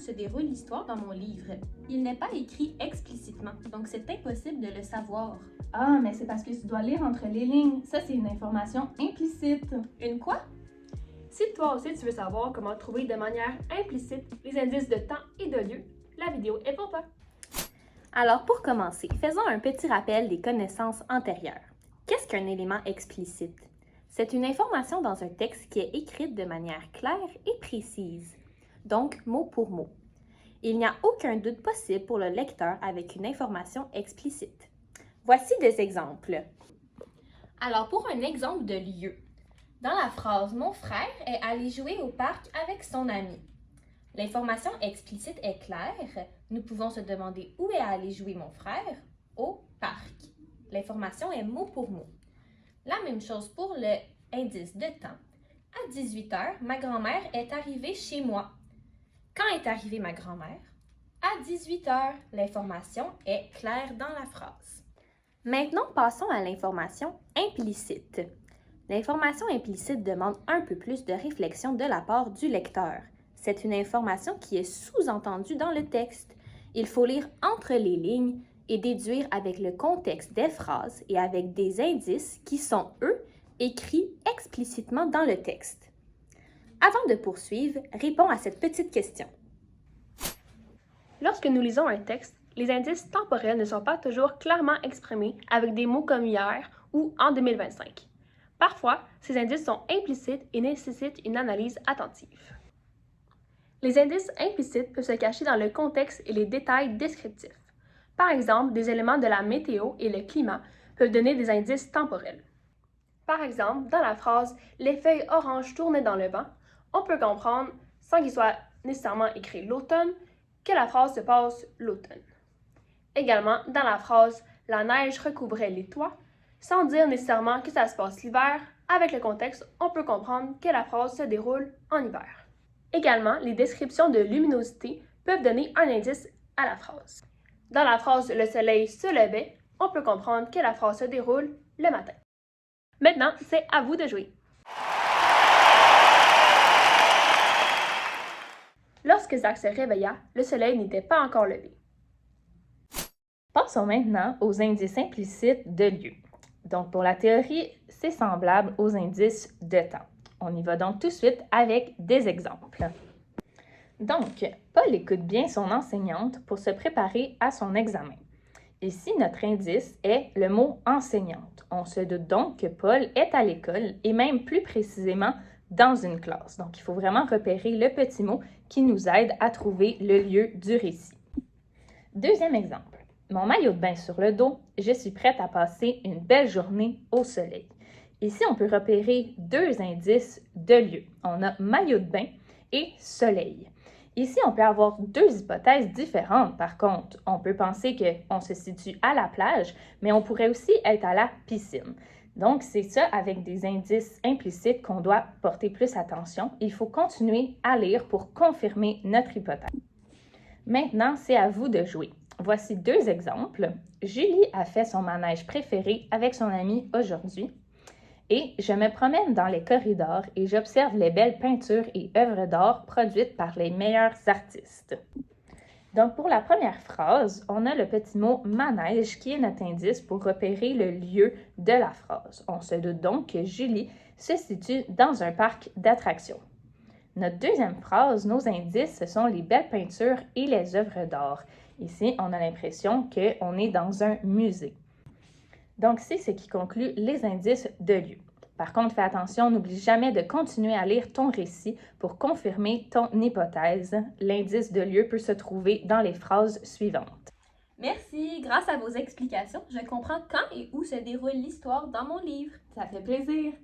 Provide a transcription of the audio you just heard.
se déroule l'histoire dans mon livre. Il n'est pas écrit explicitement, donc c'est impossible de le savoir. Ah, mais c'est parce que tu dois lire entre les lignes. Ça, c'est une information implicite. Une quoi? Si toi aussi tu veux savoir comment trouver de manière implicite les indices de temps et de lieu, la vidéo est pour toi. Alors pour commencer, faisons un petit rappel des connaissances antérieures. Qu'est-ce qu'un élément explicite? C'est une information dans un texte qui est écrite de manière claire et précise, donc mot pour mot. Il n'y a aucun doute possible pour le lecteur avec une information explicite. Voici des exemples. Alors pour un exemple de lieu, dans la phrase « Mon frère est allé jouer au parc avec son ami », l'information explicite est claire. Nous pouvons se demander où est allé jouer mon frère? Au parc. L'information est mot pour mot. La même chose pour le indice de temps. À 18 h, ma grand-mère est arrivée chez moi. Quand est arrivée ma grand-mère? À 18 h. L'information est claire dans la phrase. Maintenant, passons à l'information implicite. L'information implicite demande un peu plus de réflexion de la part du lecteur. C'est une information qui est sous-entendue dans le texte. Il faut lire entre les lignes et déduire avec le contexte des phrases et avec des indices qui sont, eux, écrits explicitement dans le texte. Avant de poursuivre, réponds à cette petite question. Lorsque nous lisons un texte, les indices temporels ne sont pas toujours clairement exprimés avec des mots comme hier ou en 2025. Parfois, ces indices sont implicites et nécessitent une analyse attentive. Les indices implicites peuvent se cacher dans le contexte et les détails descriptifs. Par exemple, des éléments de la météo et le climat peuvent donner des indices temporels. Par exemple, dans la phrase « Les feuilles oranges tournaient dans le vent », on peut comprendre, sans qu'il soit nécessairement écrit l'automne, que la phrase se passe l'automne. Également, dans la phrase « La neige recouvrait les toits », sans dire nécessairement que ça se passe l'hiver, avec le contexte, on peut comprendre que la phrase se déroule en hiver. Également, les descriptions de luminosité peuvent donner un indice à la phrase. Dans la phrase « Le soleil se levait », on peut comprendre que la phrase se déroule le matin. Maintenant, c'est à vous de jouer. Lorsque Zach se réveilla, le soleil n'était pas encore levé. Passons maintenant aux indices implicites de lieu. Donc, pour la théorie, c'est semblable aux indices de temps. On y va donc tout de suite avec des exemples. Donc, Paul écoute bien son enseignante pour se préparer à son examen. Ici, notre indice est le mot « enseignante ». On se doute donc que Paul est à l'école et même plus précisément dans une classe. Donc, il faut vraiment repérer le petit mot qui nous aide à trouver le lieu du récit. Deuxième exemple. Mon maillot de bain sur le dos, je suis prête à passer une belle journée au soleil. Ici, on peut repérer deux indices de lieu. On a maillot de bain et soleil. Ici, on peut avoir deux hypothèses différentes. Par contre, on peut penser qu'on se situe à la plage, mais on pourrait aussi être à la piscine. Donc, c'est ça avec des indices implicites qu'on doit porter plus attention. Il faut continuer à lire pour confirmer notre hypothèse. Maintenant, c'est à vous de jouer. Voici deux exemples. Julie a fait son manège préféré avec son amie aujourd'hui. Et je me promène dans les corridors et j'observe les belles peintures et œuvres d'art produites par les meilleurs artistes. Donc, pour la première phrase, on a le petit mot « manège » qui est notre indice pour repérer le lieu de la phrase. On se doute donc que Julie se situe dans un parc d'attractions. Notre deuxième phrase, nos indices, ce sont les belles peintures et les œuvres d'art. Ici, on a l'impression qu'on est dans un musée. Donc, c'est ce qui conclut les indices de lieu. Par contre, fais attention, n'oublie jamais de continuer à lire ton récit pour confirmer ton hypothèse. L'indice de lieu peut se trouver dans les phrases suivantes. Merci, grâce à vos explications, je comprends quand et où se déroule l'histoire dans mon livre. Ça fait plaisir!